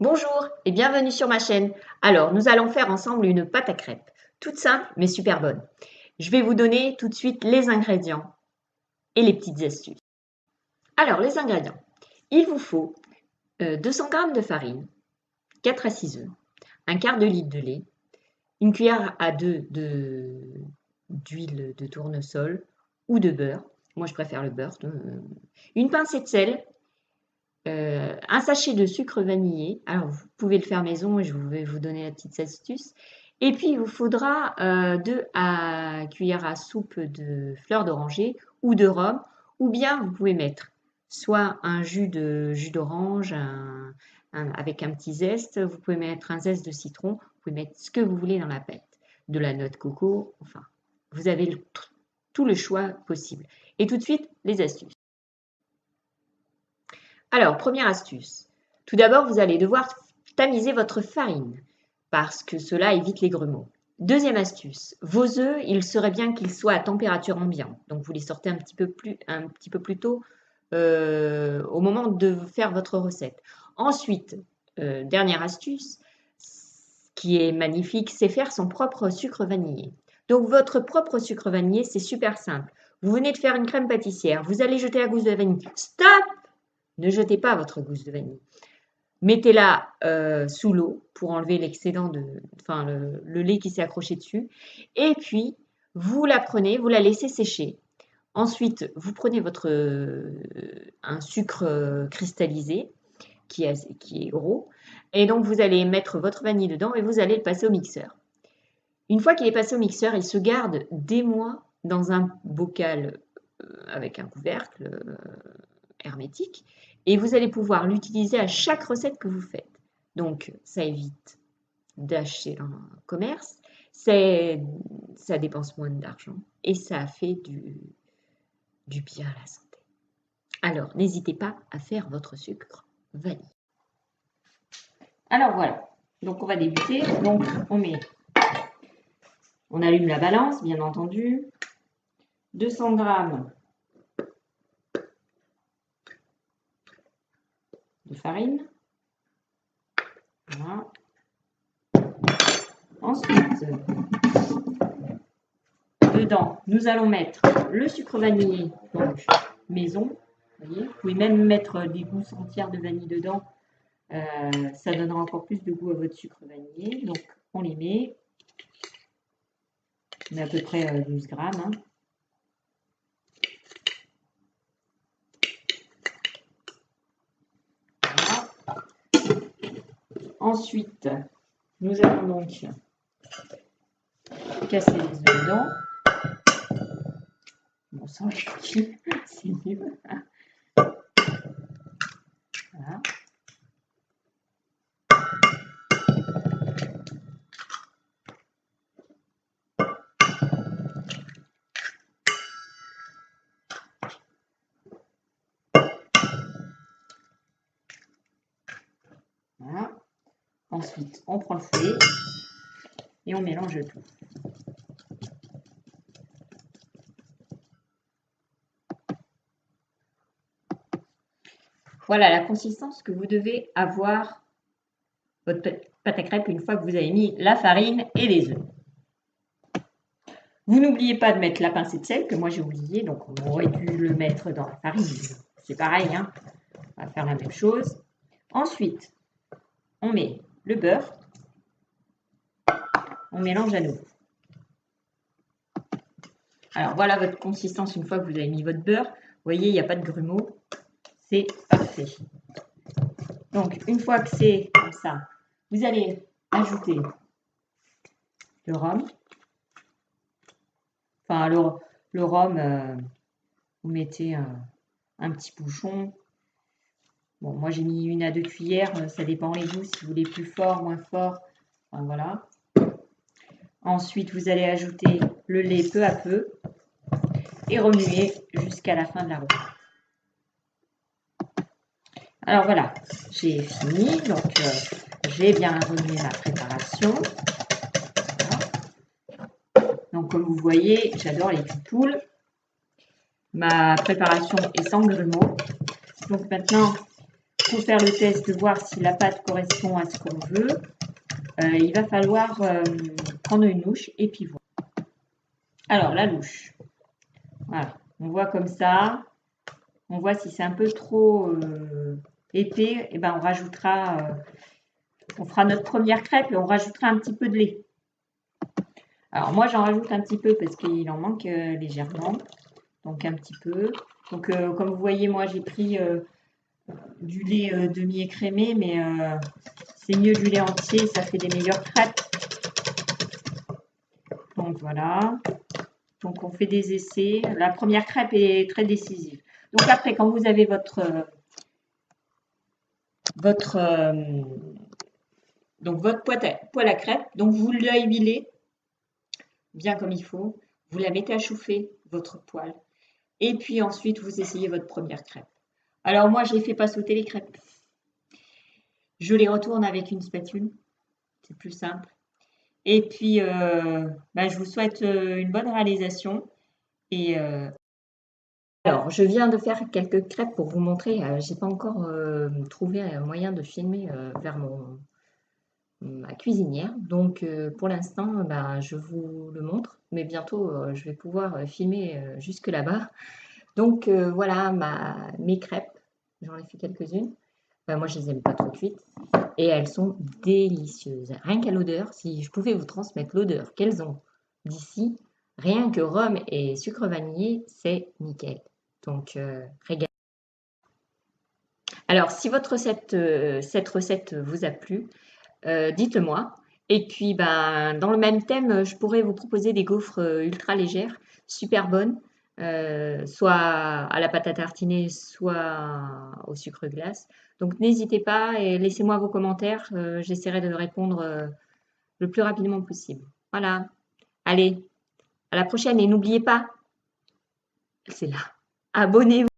Bonjour et bienvenue sur ma chaîne. Alors, nous allons faire ensemble une pâte à crêpes, toute simple mais super bonne. Je vais vous donner tout de suite les ingrédients et les petites astuces. Alors, les ingrédients. Il vous faut 200 g de farine, 4 à 6 œufs, un quart de litre de lait, une cuillère à 2 d'huile de tournesol ou de beurre. Moi, je préfère le beurre. Une pincée de sel, un sachet de sucre vanillé. Alors, vous pouvez le faire maison et je vais vous donner la petite astuce. Et puis, il vous faudra 2 cuillères à soupe de fleurs d'oranger ou de rhum, ou bien vous pouvez mettre soit un jus d'orange avec un petit zeste, vous pouvez mettre un zeste de citron, vous pouvez mettre ce que vous voulez dans la pâte, de la noix de coco, enfin, vous avez tout le choix possible. Et tout de suite, les astuces. Alors, première astuce. Tout d'abord, vous allez devoir tamiser votre farine parce que cela évite les grumeaux. Deuxième astuce, vos œufs, il serait bien qu'ils soient à température ambiante. Donc, vous les sortez un petit peu plus tôt au moment de faire votre recette. Ensuite, dernière astuce, qui est magnifique, c'est faire son propre sucre vanillé. Donc, votre propre sucre vanillé, c'est super simple. Vous venez de faire une crème pâtissière, vous allez jeter la gousse de vanille. Stop! Ne jetez pas votre gousse de vanille. Mettez-la sous l'eau pour enlever l'excédent enfin le lait qui s'est accroché dessus. Et puis, vous la prenez, vous la laissez sécher. Ensuite, vous prenez un sucre cristallisé qui est gros. Et donc, vous allez mettre votre vanille dedans et vous allez le passer au mixeur. Une fois qu'il est passé au mixeur, il se garde des mois dans un bocal avec un couvercle hermétique et vous allez pouvoir l'utiliser à chaque recette que vous faites. Donc, ça évite d'acheter dans un commerce, ça dépense moins d'argent et ça fait du bien à la santé. Alors, n'hésitez pas à faire votre sucre vanille. Alors voilà, donc on va débuter. Donc on allume la balance, bien entendu. 200 g de farine. Voilà. Ensuite, dedans, nous allons mettre le sucre vanillé, donc maison. Vous pouvez même mettre des gousses entières de vanille dedans. Ça donnera encore plus de goût à votre sucre vanillé. Donc, on les met. On a à peu près 12 grammes. Hein. Voilà. Ensuite, nous allons donc casser les œufs dedans. Bon, sans les coquilles, c'est mieux. Voilà. Voilà. Ensuite, on prend le fouet et on mélange tout. Voilà la consistance que vous devez avoir votre pâte à crêpes une fois que vous avez mis la farine et les œufs. Vous n'oubliez pas de mettre la pincée de sel que moi j'ai oublié, donc on aurait dû le mettre dans la farine. C'est pareil, hein. On va faire la même chose. Ensuite, on met le beurre, on mélange à nouveau. Alors voilà votre consistance une fois que vous avez mis votre beurre. Vous voyez, il n'y a pas de grumeaux. C'est parfait. Donc, une fois que c'est comme ça, vous allez ajouter le rhum. Enfin, le rhum, vous mettez un petit bouchon. Bon, moi j'ai mis 1 à 2 cuillères, ça dépend les goûts, si vous voulez plus fort, moins fort. Enfin, voilà. Ensuite, vous allez ajouter le lait peu à peu et remuer jusqu'à la fin de la recette. Alors voilà, j'ai fini, donc j'ai bien remué ma préparation. Voilà. Donc comme vous voyez, j'adore les pipoules. Ma préparation est sans grumeaux. Donc maintenant, faut faire le test de voir si la pâte correspond à ce qu'on veut, il va falloir prendre une louche et puis voir. Alors, la louche. Voilà, on voit comme ça. On voit si c'est un peu trop épais, et ben on rajoutera, on fera notre première crêpe et on rajoutera un petit peu de lait. Alors moi j'en rajoute un petit peu parce qu'il en manque légèrement, donc un petit peu. Donc comme vous voyez, moi j'ai pris du lait demi-écrémé, mais c'est mieux du lait entier, ça fait des meilleures crêpes. Donc voilà. Donc on fait des essais. La première crêpe est très décisive. Donc après, quand vous avez votre poêle à crêpes, donc vous l'huilez bien comme il faut. Vous la mettez à chauffer, votre poêle. Et puis ensuite, vous essayez votre première crêpe. Alors moi, je ne les fais pas sauter les crêpes. Je les retourne avec une spatule. C'est plus simple. Et puis, je vous souhaite une bonne réalisation. Et alors, je viens de faire quelques crêpes pour vous montrer. J'ai pas encore trouvé un moyen de filmer vers ma cuisinière. Donc, pour l'instant, je vous le montre. Mais bientôt, je vais pouvoir filmer jusque là-bas. Donc, voilà mes crêpes. J'en ai fait quelques-unes. Moi, je les aime pas trop cuites. Et elles sont délicieuses. Rien qu'à l'odeur, si je pouvais vous transmettre l'odeur qu'elles ont d'ici, rien que rhum et sucre vanillé, c'est nickel. Donc, régal. Alors, si cette recette vous a plu, dites-moi. Et puis, dans le même thème, je pourrais vous proposer des gaufres ultra légères, super bonnes, soit à la pâte à tartiner, soit au sucre glace. Donc, n'hésitez pas et laissez-moi vos commentaires. J'essaierai de répondre le plus rapidement possible. Voilà. Allez, à la prochaine et n'oubliez pas, c'est là. Abonnez-vous.